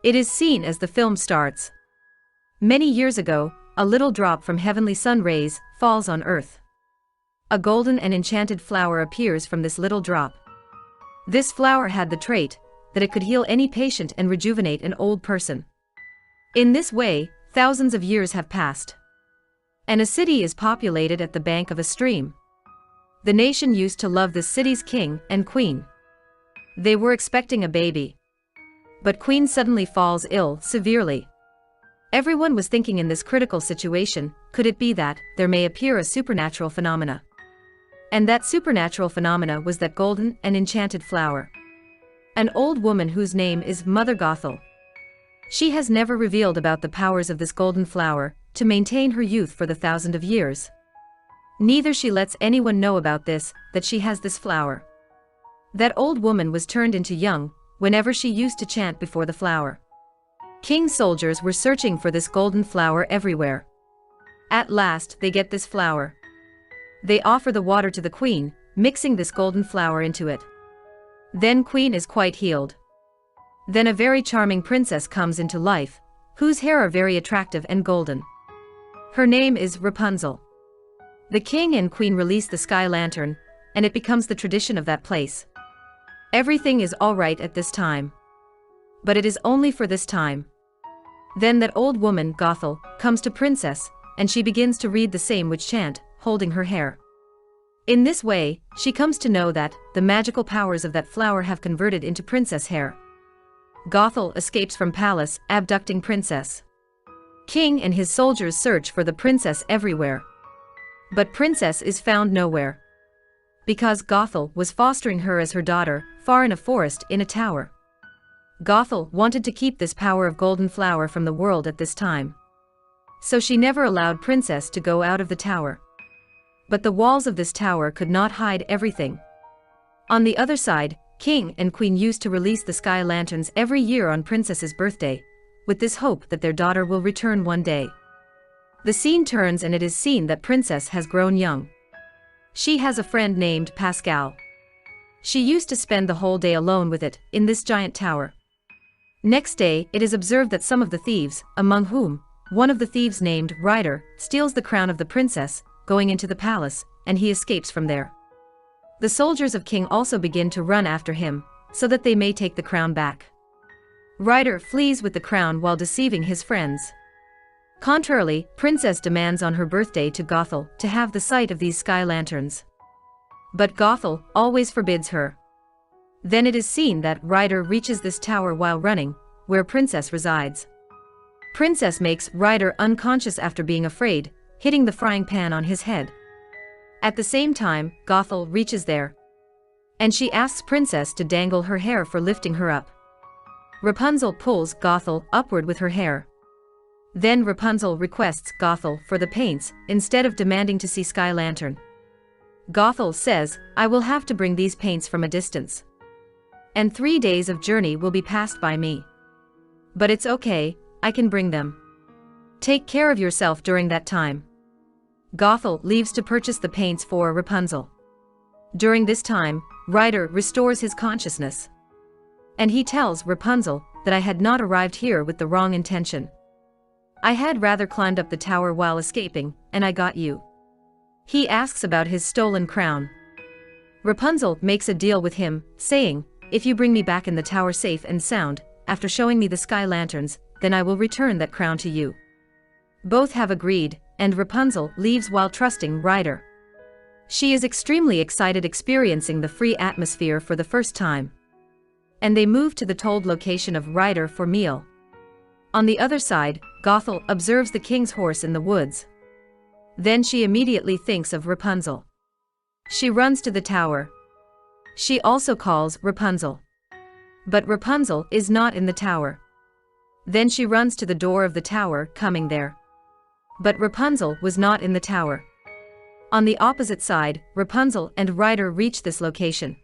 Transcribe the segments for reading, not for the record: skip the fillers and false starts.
It is seen as the film starts. Many years ago, a little drop from heavenly sun rays falls on earth. A golden and enchanted flower appears from this little drop. This flower had the trait that it could heal any patient and rejuvenate an old person. In this way, thousands of years have passed. And a city is populated at the bank of a stream. The nation used to love this city's king and queen. They were expecting a baby. But queen suddenly falls ill severely. Everyone was thinking in this critical situation, could it be that there may appear a supernatural phenomena? And that supernatural phenomena was that golden and enchanted flower. An old woman whose name is Mother Gothel. She has never revealed about the powers of this golden flower to maintain her youth for the thousands of years. Neither she lets anyone know about this, that she has this flower. That old woman was turned into young whenever she used to chant before the flower. King's soldiers were searching for this golden flower everywhere. At last they get this flower. They offer the water to the queen, mixing this golden flower into it. Then queen is quite healed. Then a very charming princess comes into life, whose hair are very attractive and golden. Her name is Rapunzel. The king and queen release the sky lantern, and it becomes the tradition of that place. Everything is all right at this time. But it is only for this time. Then that old woman, Gothel, comes to princess, and she begins to read the same which chant, holding her hair. In this way, she comes to know that the magical powers of that flower have converted into princess hair. Gothel escapes from palace, abducting princess. King and his soldiers search for the princess everywhere. But princess is found nowhere. Because Gothel was fostering her as her daughter, far in a forest in a tower. Gothel wanted to keep this power of golden flower from the world at this time. So she never allowed princess to go out of the tower. But the walls of this tower could not hide everything. On the other side, king and queen used to release the sky lanterns every year on princess's birthday, with this hope that their daughter will return one day. The scene turns and it is seen that princess has grown young. She has a friend named Pascal. She used to spend the whole day alone with it, in this giant tower. Next day, it is observed that some of the thieves, among whom, one of the thieves named Ryder, steals the crown of the princess, going into the palace, and he escapes from there. The soldiers of king also begin to run after him, so that they may take the crown back. Ryder flees with the crown while deceiving his friends. Contrarily, princess demands on her birthday to Gothel to have the sight of these sky lanterns. But Gothel always forbids her. Then it is seen that Ryder reaches this tower while running, where princess resides. Princess makes Ryder unconscious after being afraid, hitting the frying pan on his head. At the same time, Gothel reaches there. And she asks princess to dangle her hair for lifting her up. Rapunzel pulls Gothel upward with her hair. Then Rapunzel requests Gothel for the paints, instead of demanding to see sky lantern. Gothel says, I will have to bring these paints from a distance. And 3 days of journey will be passed by me. But it's okay, I can bring them. Take care of yourself during that time. Gothel leaves to purchase the paints for Rapunzel. During this time, Ryder restores his consciousness. And he tells Rapunzel that I had not arrived here with the wrong intention. I had rather climbed up the tower while escaping, and I got you. He asks about his stolen crown. Rapunzel makes a deal with him, saying, if you bring me back in the tower safe and sound, after showing me the sky lanterns, then I will return that crown to you. Both have agreed, and Rapunzel leaves while trusting Ryder. She is extremely excited experiencing the free atmosphere for the first time. And they move to the told location of Ryder for meal. On the other side, Gothel observes the king's horse in the woods. Then she immediately thinks of Rapunzel. She runs to the tower. She also calls Rapunzel. But Rapunzel is not in the tower. Then she runs to the door of the tower, coming there. But Rapunzel was not in the tower. On the opposite side, Rapunzel and Ryder reach this location.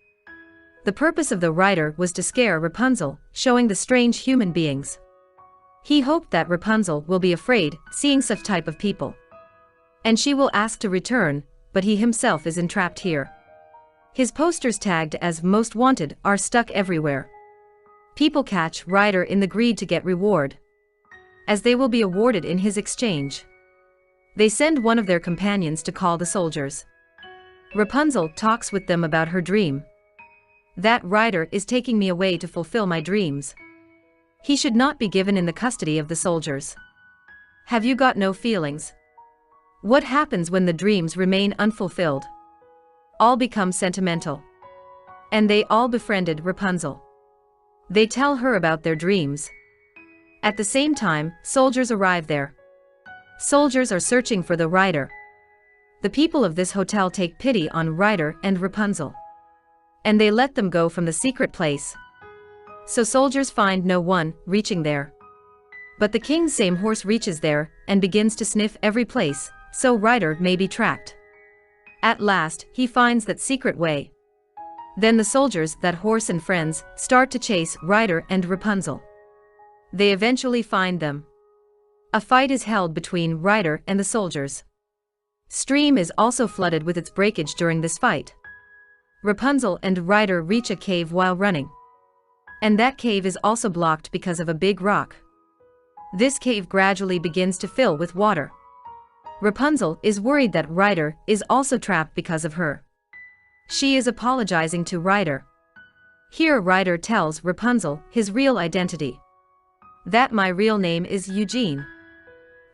The purpose of the Ryder was to scare Rapunzel, showing the strange human beings. He hoped that Rapunzel will be afraid, seeing such type of people. And she will ask to return, but he himself is entrapped here. His posters tagged as Most Wanted are stuck everywhere. People catch Ryder in the greed to get reward, as they will be awarded in his exchange. They send one of their companions to call the soldiers. Rapunzel talks with them about her dream. That Ryder is taking me away to fulfill my dreams. He should not be given in the custody of the soldiers. Have you got no feelings? What happens when the dreams remain unfulfilled? All become sentimental. And they all befriended Rapunzel. They tell her about their dreams. At the same time, soldiers arrive there. Soldiers are searching for the Ryder. The people of this hotel take pity on Ryder and Rapunzel, and they let them go from the secret place. So soldiers find no one reaching there. But the king's same horse reaches there and begins to sniff every place, so Ryder may be tracked. At last, he finds that secret way. Then the soldiers, that horse and friends, start to chase Ryder and Rapunzel. They eventually find them. A fight is held between Ryder and the soldiers. Stream is also flooded with its breakage during this fight. Rapunzel and Ryder reach a cave while running. And that cave is also blocked because of a big rock. This cave gradually begins to fill with water. Rapunzel is worried that Ryder is also trapped because of her. She is apologizing to Ryder. Here Ryder tells Rapunzel his real identity. That my real name is Eugene.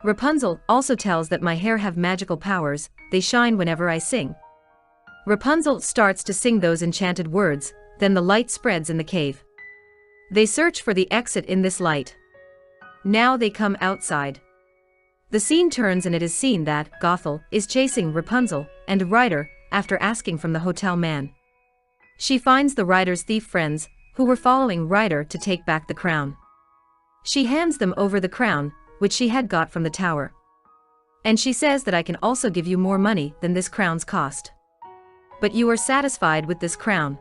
Rapunzel also tells that my hair have magical powers, they shine whenever I sing. Rapunzel starts to sing those enchanted words, then the light spreads in the cave. They search for the exit in this light. Now they come outside. The scene turns and it is seen that Gothel is chasing Rapunzel and Ryder after asking from the hotel man. She finds the Ryder's thief friends, who were following Ryder to take back the crown. She hands them over the crown, which she had got from the tower. And she says that I can also give you more money than this crown's cost. But you are satisfied with this crown.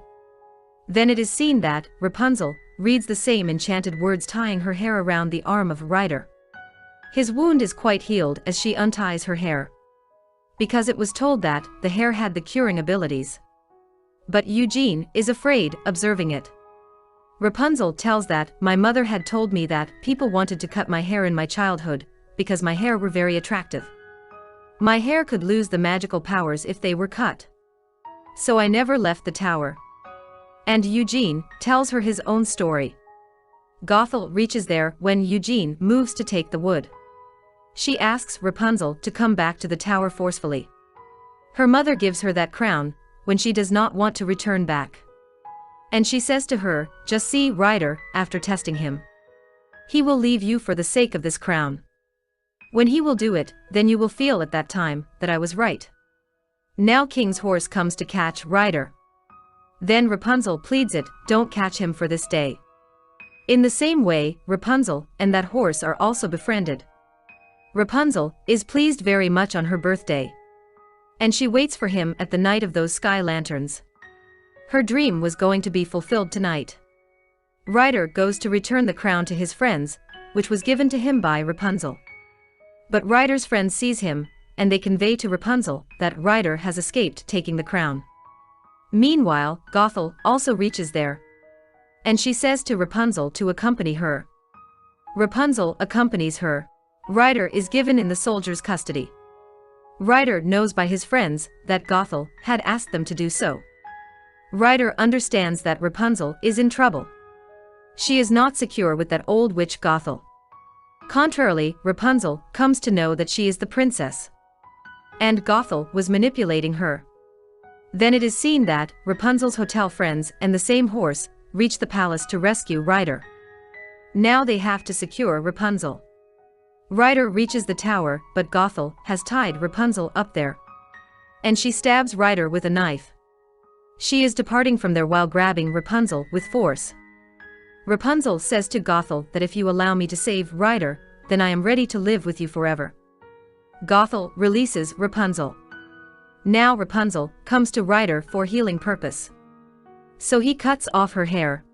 Then it is seen that Rapunzel reads the same enchanted words, tying her hair around the arm of Ryder. His wound is quite healed as she unties her hair, because it was told that the hair had the curing abilities. But Eugene is afraid, observing it. Rapunzel tells that my mother had told me that people wanted to cut my hair in my childhood, because my hair were very attractive. My hair could lose the magical powers if they were cut. So I never left the tower. And Eugene tells her his own story. Gothel reaches there when Eugene moves to take the wood. She asks Rapunzel to come back to the tower forcefully. Her mother gives her that crown when she does not want to return back. And she says to her, just see Ryder after testing him. He will leave you for the sake of this crown. When he will do it, then you will feel at that time that I was right. Now King's horse comes to catch Ryder. Then Rapunzel pleads it, don't catch him for this day. In the same way, Rapunzel and that horse are also befriended. Rapunzel is pleased very much on her birthday. And she waits for him at the night of those sky lanterns. Her dream was going to be fulfilled tonight. Ryder goes to return the crown to his friends, which was given to him by Rapunzel. But Ryder's friends sees him, and they convey to Rapunzel that Ryder has escaped taking the crown. Meanwhile, Gothel also reaches there. And she says to Rapunzel to accompany her. Rapunzel accompanies her. Ryder is given in the soldier's custody. Ryder knows by his friends that Gothel had asked them to do so. Ryder understands that Rapunzel is in trouble. She is not secure with that old witch Gothel. Contrarily, Rapunzel comes to know that she is the princess. And Gothel was manipulating her. Then it is seen that Rapunzel's hotel friends and the same horse reach the palace to rescue Ryder. Now they have to secure Rapunzel. Ryder reaches the tower, but Gothel has tied Rapunzel up there. And she stabs Ryder with a knife. She is departing from there while grabbing Rapunzel with force. Rapunzel says to Gothel that if you allow me to save Ryder, then I am ready to live with you forever. Gothel releases Rapunzel. Now Rapunzel comes to Ryder for healing purpose. So he cuts off her hair.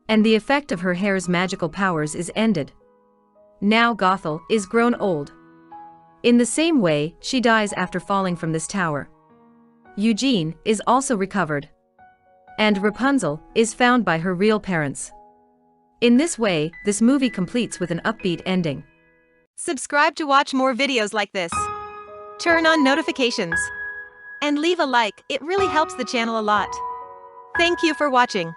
And the effect of her hair's magical powers is ended. Now Gothel is grown old. In the same way, she dies after falling from this tower. Eugene is also recovered. And Rapunzel is found by her real parents. In this way, this movie completes with an upbeat ending. Subscribe to watch more videos like this. Turn on notifications. And leave a like, it really helps the channel a lot. Thank you for watching.